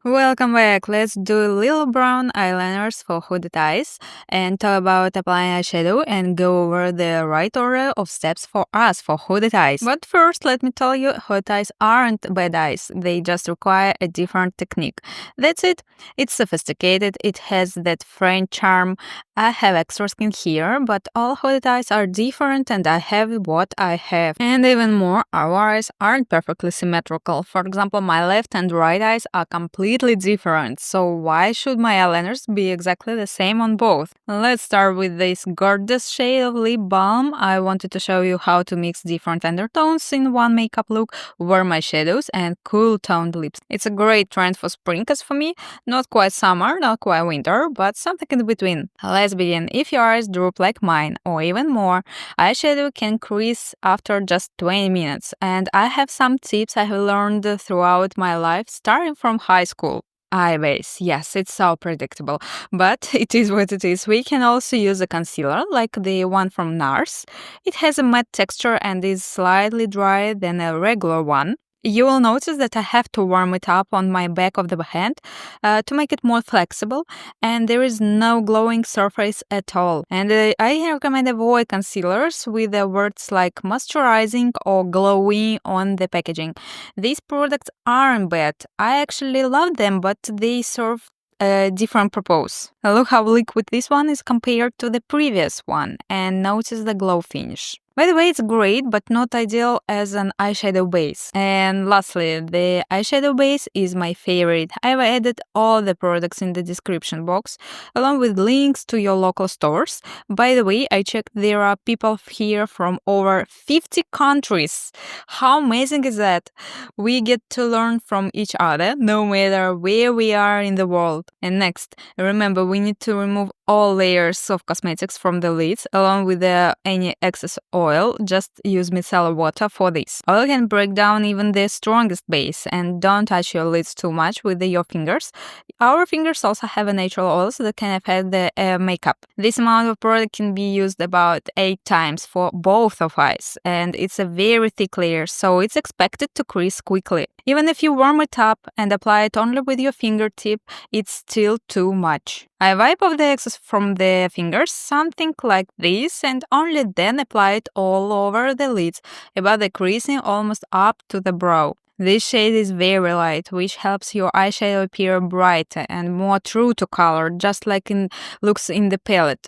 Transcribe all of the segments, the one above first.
Welcome back. Let's do little brown eyeliners for hooded eyes and talk about applying eyeshadow and go over the right order of steps for us for hooded eyes. But first, let me tell you, hooded eyes aren't bad eyes. They just require a different technique. That's it. It's sophisticated. It has that French charm. I have extra skin here, but all hooded eyes are different and I have what I have. And even more, our eyes aren't perfectly symmetrical. For example, my left and right eyes are completely different, so why should my eyeliners be exactly the same on both? Let's start with this gorgeous shade of lip balm. I wanted to show you how to mix different undertones in one makeup look, wear my shadows and cool toned lips. It's a great trend for spring as for me, not quite summer, not quite winter, but something in between. Let's begin. If your eyes droop like mine, or even more, eyeshadow can crease after just 20 minutes, and I have some tips I have learned throughout my life, starting from high school. Eye base, yes, it's so predictable, but it is what it is. We can also use a concealer like the one from NARS. It has a matte texture and is slightly drier than a regular one. You will notice that I have to warm it up on my back of the hand to make it more flexible, and there is no glowing surface at all. And I recommend avoid concealers with the words like moisturizing or glowing on the packaging. These products aren't bad. I actually love them, but they serve a different purpose. Look how liquid this one is compared to the previous one, and notice the glow finish. By the way, it's great, but not ideal as an eyeshadow base. And lastly, the eyeshadow base is my favorite. I've added all the products in the description box, along with links to your local stores. By the way, I checked there are people here from over 50 countries. How amazing is that? We get to learn from each other, no matter where we are in the world. And next, remember, we need to remove all layers of cosmetics from the lids, along with any excess oil. Just use micellar water for this. Oil can break down even the strongest base, and don't touch your lids too much with your fingers. Our fingers also have natural oils that can affect the makeup. This amount of product can be used about 8 times for both of eyes, and it's a very thick layer, so it's expected to crease quickly. Even if you warm it up and apply it only with your fingertip, it's still too much. I wipe off the excess from the fingers, something like this, and only then apply it all over the lids, above the creasing, almost up to the brow. This shade is very light, which helps your eyeshadow appear brighter and more true to color, just like it looks in the palette.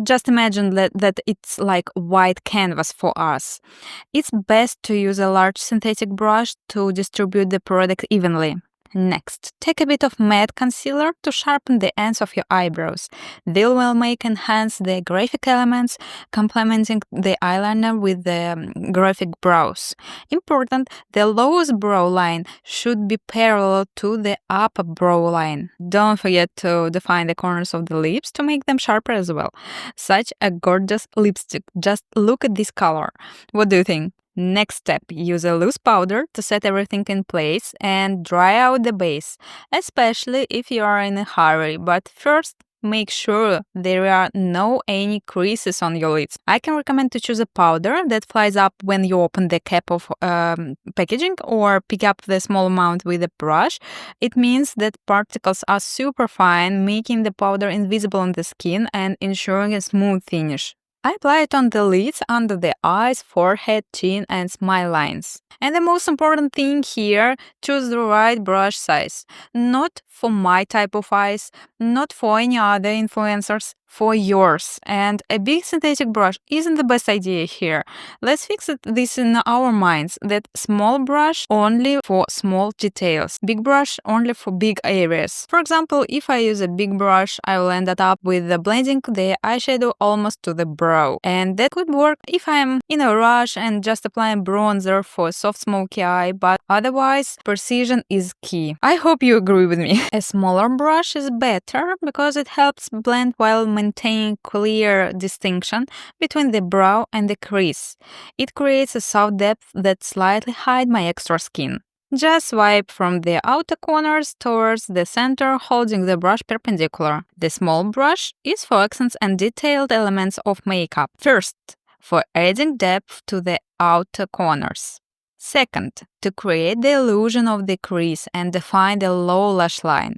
Just imagine that it's like white canvas for us. It's best to use a large synthetic brush to distribute the product evenly. Next, take a bit of matte concealer to sharpen the ends of your eyebrows. This will enhance the graphic elements, complementing the eyeliner with the graphic brows. Important, the lowest brow line should be parallel to the upper brow line. Don't forget to define the corners of the lips to make them sharper as well. Such a gorgeous lipstick. Just look at this color. What do you think? Next step, use a loose powder to set everything in place and dry out the base, especially if you are in a hurry. But first, make sure there are no any creases on your lids. I can recommend to choose a powder that flies up when you open the cap of packaging, or pick up the small amount with a brush. It means that particles are super fine, making the powder invisible on the skin and ensuring a smooth finish. I apply it on the lids, under the eyes, forehead, chin, and smile lines. And the most important thing here, choose the right brush size. Not for my type of eyes, not for any other influencers, for yours. And a big synthetic brush isn't the best idea here. Let's fix this in our minds, that small brush only for small details, big brush only for big areas. For example, if I use a big brush, I will end up with blending the eyeshadow almost to the brow. And that could work if I'm in a rush and just applying bronzer for a soft smoky eye, but otherwise, precision is key. I hope you agree with me. A smaller brush is better because it helps blend while maintaining clear distinction between the brow and the crease. It creates a soft depth that slightly hides my extra skin. Just swipe from the outer corners towards the center, holding the brush perpendicular. The small brush is for accents and detailed elements of makeup. First, for adding depth to the outer corners. Second, to create the illusion of the crease and define the low lash line.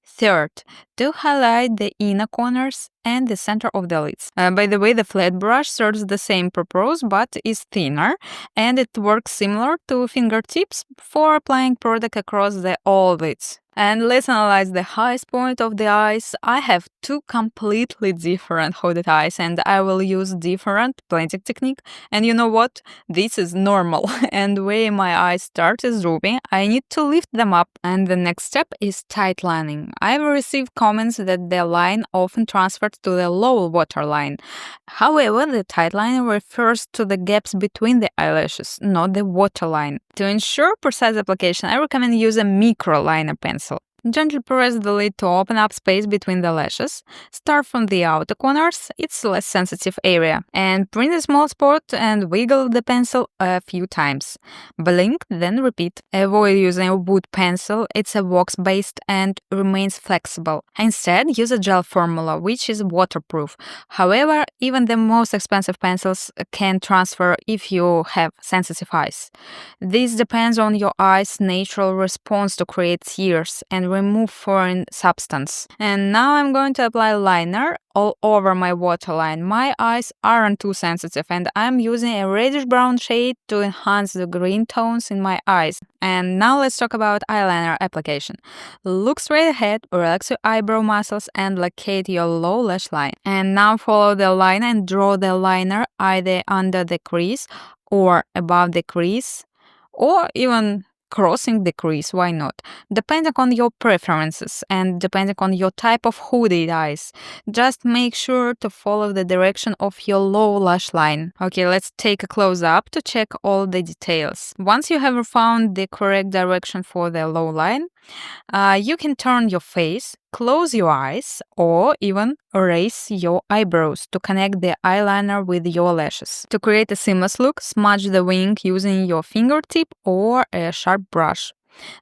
Third, to highlight the inner corners and the center of the lids. By the way, the flat brush serves the same purpose but is thinner, and it works similar to fingertips for applying product across the all lids. And let's analyze the highest point of the eyes. I have two completely different hooded eyes, and I will use different blending technique. And you know what? This is normal. And where my eyes start is droopy, I need to lift them up. And the next step is tightlining. I've received comments that the line often transfers to the low waterline. However, the tightline refers to the gaps between the eyelashes, not the waterline. To ensure precise application, I recommend use a micro liner pencil. Gently press the lid to open up space between the lashes. Start from the outer corners, it's a less sensitive area, and print a small spot and wiggle the pencil a few times. Blink, then repeat. Avoid using a wood pencil, it's a wax-based and remains flexible. Instead, use a gel formula, which is waterproof. However, even the most expensive pencils can transfer if you have sensitive eyes. This depends on your eye's natural response to create tears and remove foreign substance. And now I'm going to apply liner all over my waterline. My eyes aren't too sensitive, and I'm using a reddish brown shade to enhance the green tones in my eyes. And now let's talk about eyeliner application. Look straight ahead, relax your eyebrow muscles and locate your low lash line. And now follow the line and draw the liner either under the crease or above the crease, or even crossing the crease, why not? Depending on your preferences and depending on your type of hooded eyes, just make sure to follow the direction of your low lash line. Okay, let's take a close up to check all the details. Once you have found the correct direction for the low line, you can turn your face, close your eyes, or even raise your eyebrows to connect the eyeliner with your lashes. To create a seamless look, smudge the wing using your fingertip or a sharp brush.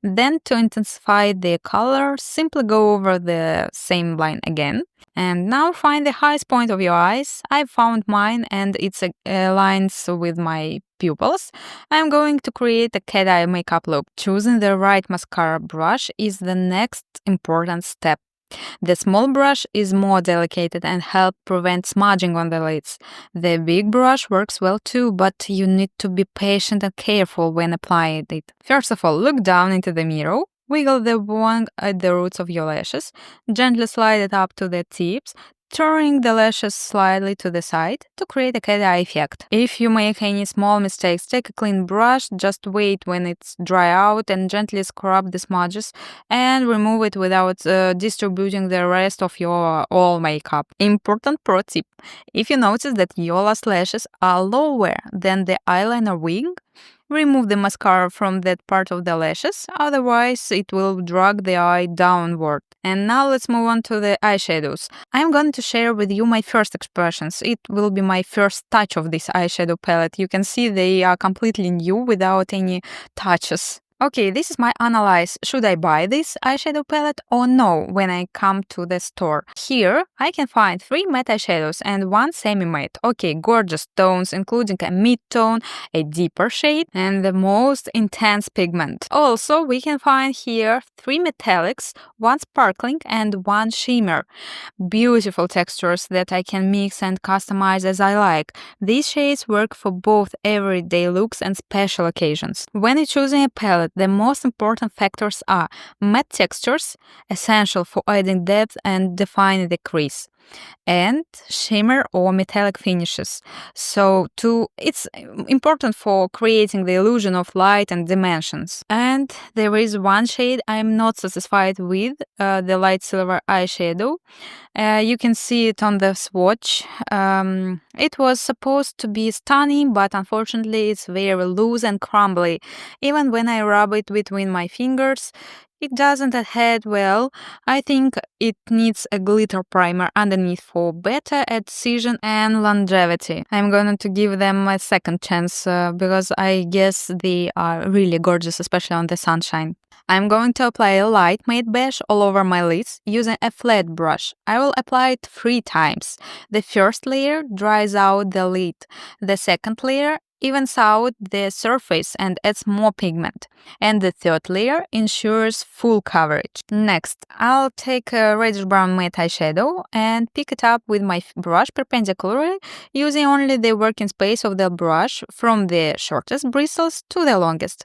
Then, to intensify the color, simply go over the same line again. And now find the highest point of your eyes. I found mine and it aligns with my pupils. I'm going to create a cat eye makeup look. Choosing the right mascara brush is the next important step. The small brush is more delicate and helps prevent smudging on the lids. The big brush works well too, but you need to be patient and careful when applying it. First of all, look down into the mirror. Wiggle the wand at the roots of your lashes. Gently slide it up to the tips, turning the lashes slightly to the side to create a cat eye effect. If you make any small mistakes, take a clean brush, just wait when it's dry out and gently scrub the smudges and remove it without distributing the rest of your all makeup. Important pro tip: if you notice that your last lashes are lower than the eyeliner wing, remove the mascara from that part of the lashes, otherwise it will drag the eye downward. And now let's move on to the eyeshadows. I'm going to share with you my first expressions. It will be my first touch of this eyeshadow palette. You can see they are completely new without any touches. Okay, this is my analyze. Should I buy this eyeshadow palette or no when I come to the store? Here, I can find 3 matte eyeshadows and 1 semi-matte. Okay, gorgeous tones, including a mid-tone, a deeper shade, and the most intense pigment. Also, we can find here 3 metallics, 1 sparkling, and 1 shimmer. Beautiful textures that I can mix and customize as I like. These shades work for both everyday looks and special occasions. When you're choosing a palette, the most important factors are matte textures, essential for adding depth and defining the crease, and shimmer or metallic finishes. So it's important for creating the illusion of light and dimensions. And there is 1 shade I'm not satisfied with, the light silver eyeshadow. You can see it on the swatch. It was supposed to be stunning, but unfortunately it's very loose and crumbly. Even when I rub it between my fingers, it doesn't adhere well. I think it needs a glitter primer underneath for better adhesion and longevity. I'm going to give them a second chance because I guess they are really gorgeous, especially on the sunshine. I'm going to apply a light matte beige all over my lids using a flat brush. I will apply it 3 times. The first layer dries out the lid. The second layer evens out the surface and adds more pigment. And the third layer ensures full coverage. Next, I'll take a reddish brown matte eyeshadow and pick it up with my brush perpendicularly, using only the working space of the brush from the shortest bristles to the longest.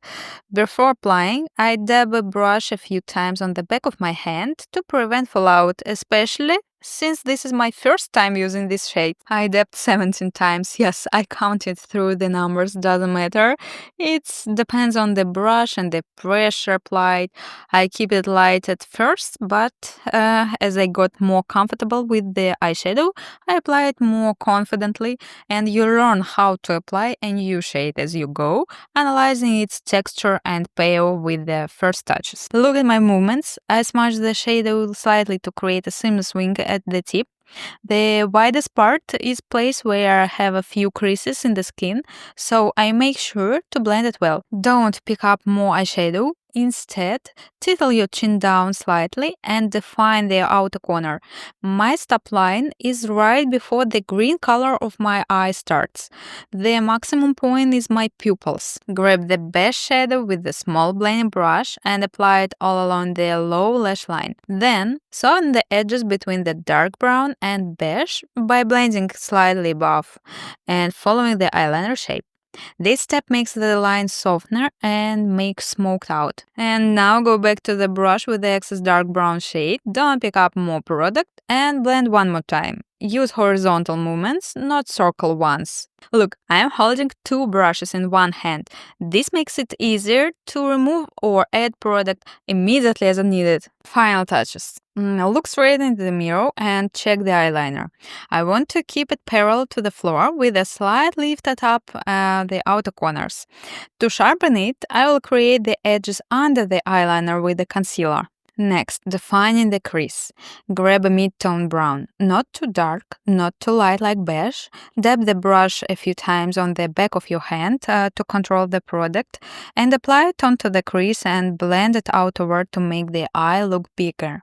Before applying, I dab a brush a few times on the back of my hand to prevent fallout, especially since this is my first time using this shade. I dabbed 17 times. Yes, I counted through the numbers, doesn't matter. It depends on the brush and the pressure applied. I keep it light at first, but as I got more comfortable with the eyeshadow, I apply it more confidently, and you learn how to apply a new shade as you go, analyzing its texture and payoff with the first touches. Look at my movements. I smudge the shadow slightly to create a seamless wing at the tip. The widest part is place where I have a few creases in the skin, so I make sure to blend it well. Don't pick up more eyeshadow. Instead, tilt your chin down slightly and define the outer corner. My stop line is right before the green color of my eye starts. The maximum point is my pupils. Grab the beige shadow with the small blending brush and apply it all along the low lash line. Then, soften the edges between the dark brown and beige by blending slightly above and following the eyeliner shape. This step makes the line softer and makes smoked out. And now go back to the brush with the excess dark brown shade, don't pick up more product, and blend one more time. Use horizontal movements, not circle ones. Look, I am holding two brushes in one hand. This makes it easier to remove or add product immediately as needed. Final touches. Look straight into the mirror and check the eyeliner. I want to keep it parallel to the floor with a slight lift up the outer corners. To sharpen it, I will create the edges under the eyeliner with the concealer. Next, defining the crease. Grab a mid-tone brown, not too dark, not too light like beige. Dab the brush a few times on the back of your hand to control the product, and apply it onto the crease and blend it outward to make the eye look bigger.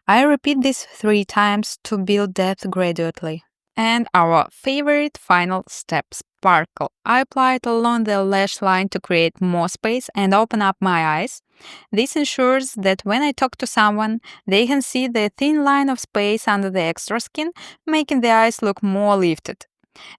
I repeat this 3 times to build depth gradually. And our favorite final step, sparkle. I apply it along the lash line to create more space and open up my eyes. This ensures that when I talk to someone, they can see the thin line of space under the extra skin, making the eyes look more lifted.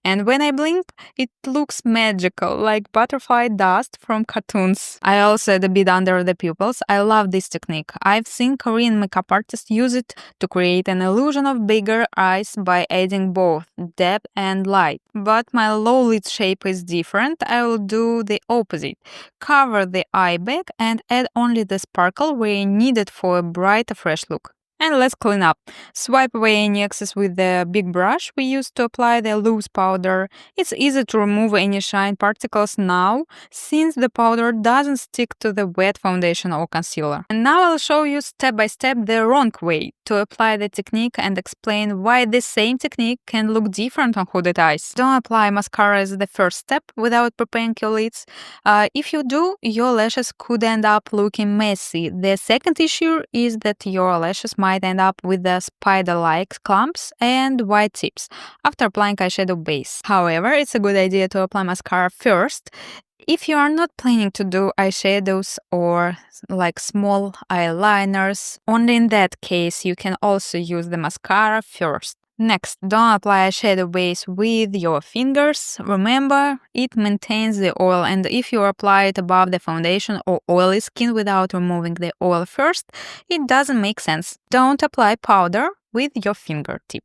And when I blink, it looks magical, like butterfly dust from cartoons. I also add a bit under the pupils. I love this technique. I've seen Korean makeup artists use it to create an illusion of bigger eyes by adding both depth and light. But my low lid shape is different. I will do the opposite. Cover the eye back and add only the sparkle where needed for a brighter, fresh look. And let's clean up. Swipe away any excess with the big brush we used to apply the loose powder. It's easy to remove any shine particles now, since the powder doesn't stick to the wet foundation or concealer. And now I'll show you step by step the wrong way to apply the technique and explain why this same technique can look different on hooded eyes. Don't apply mascara as the first step without preparing your lids. If you do, your lashes could end up looking messy. The second issue is that your lashes might end up with the spider-like clumps and white tips after applying eyeshadow base. However, it's a good idea to apply mascara first if you are not planning to do eyeshadows or like small eyeliners. Only in that case you can also use the mascara first. Next, don't apply eyeshadow base with your fingers. Remember, it maintains the oil, and if you apply it above the foundation or oily skin without removing the oil first, it doesn't make sense. Don't apply powder with your fingertip.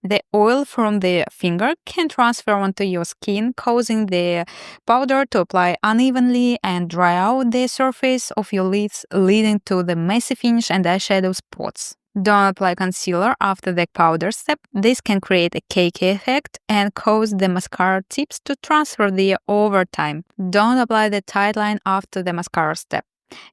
The oil from the finger can transfer onto your skin, causing the powder to apply unevenly and dry out the surface of your lids, leading to the messy finish and eyeshadow spots. Don't apply concealer after the powder step. This can create a cakey effect and cause the mascara tips to transfer there over time. Don't apply the tightline after the mascara step.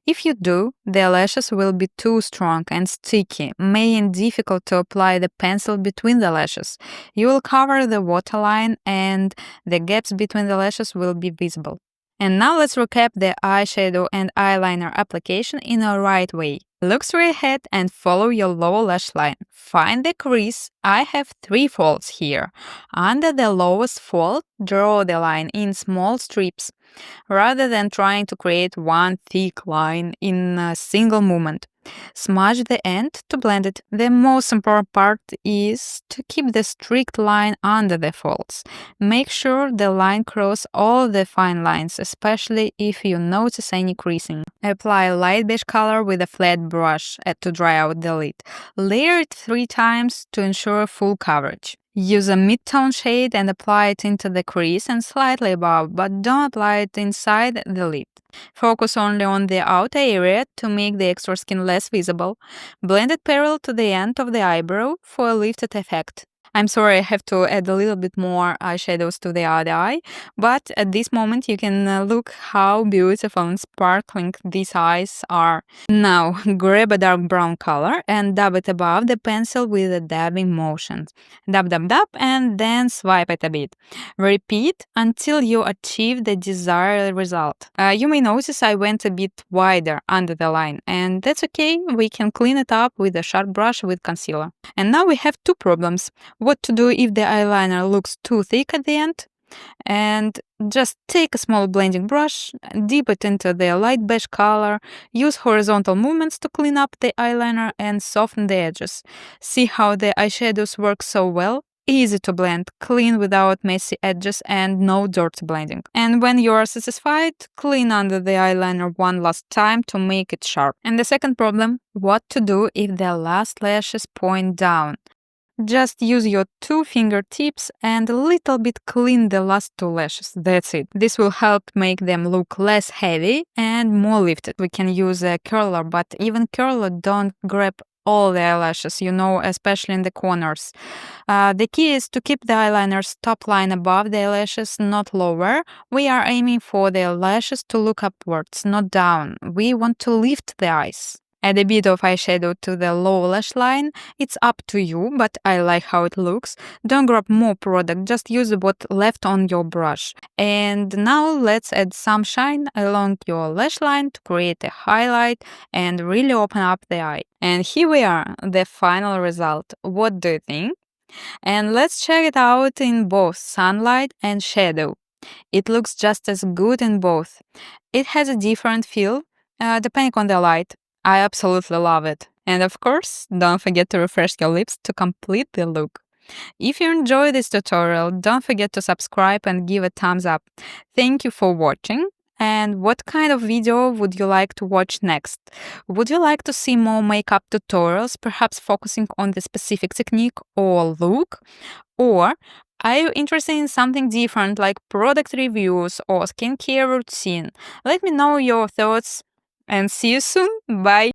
If you do, the lashes will be too strong and sticky, making it difficult to apply the pencil between the lashes. You will cover the waterline and the gaps between the lashes will be visible. And now let's recap the eyeshadow and eyeliner application in a right way. Look straight ahead and follow your lower lash line. Find the crease. I have 3 folds here. Under the lowest fold, draw the line in small strips, rather than trying to create one thick line in a single movement. Smudge the end to blend it. The most important part is to keep the strict line under the folds. Make sure the line crosses all the fine lines, especially if you notice any creasing. Apply light beige color with a flat brush to dry out the lid. Layer it 3 times to ensure full coverage. Use a mid-tone shade and apply it into the crease and slightly above, but don't apply it inside the lid. Focus only on the outer area to make the extra skin less visible. Blend it parallel to the end of the eyebrow for a lifted effect. I'm sorry, I have to add a little bit more eyeshadows to the other eye, but at this moment you can look how beautiful and sparkling these eyes are. Now, grab a dark brown color and dab it above the pencil with a dabbing motion. Dab, dab, dab, and then swipe it a bit. Repeat until you achieve the desired result. You may notice I went a bit wider under the line, and that's okay, we can clean it up with a sharp brush with concealer. And now we have 2 problems. What to do if the eyeliner looks too thick at the end? And just take a small blending brush, dip it into the light beige color, use horizontal movements to clean up the eyeliner and soften the edges. See how the eyeshadows work so well? Easy to blend, clean without messy edges and no dirty blending. And when you are satisfied, clean under the eyeliner one last time to make it sharp. And the second problem, what to do if the last lashes point down? Just use your 2 fingertips and a little bit clean the last 2 lashes. That's it. This will help make them look less heavy and more lifted. We can use a curler, but even curler don't grab all the eyelashes, especially in the corners. The key is to keep the eyeliner's top line above the eyelashes, not lower. We are aiming for the lashes to look upwards, not down. We want to lift the eyes. Add a bit of eyeshadow to the lower lash line. It's up to you, but I like how it looks. Don't grab more product, just use what's left on your brush. And now let's add some shine along your lash line to create a highlight and really open up the eye. And here we are, the final result. What do you think? And let's check it out in both sunlight and shadow. It looks just as good in both. It has a different feel, depending on the light. I absolutely love it. And of course, don't forget to refresh your lips to complete the look. If you enjoyed this tutorial, don't forget to subscribe and give a thumbs up. Thank you for watching. And what kind of video would you like to watch next? Would you like to see more makeup tutorials, perhaps focusing on the specific technique or look? Or are you interested in something different like product reviews or skincare routine? Let me know your thoughts and see you soon. Bye!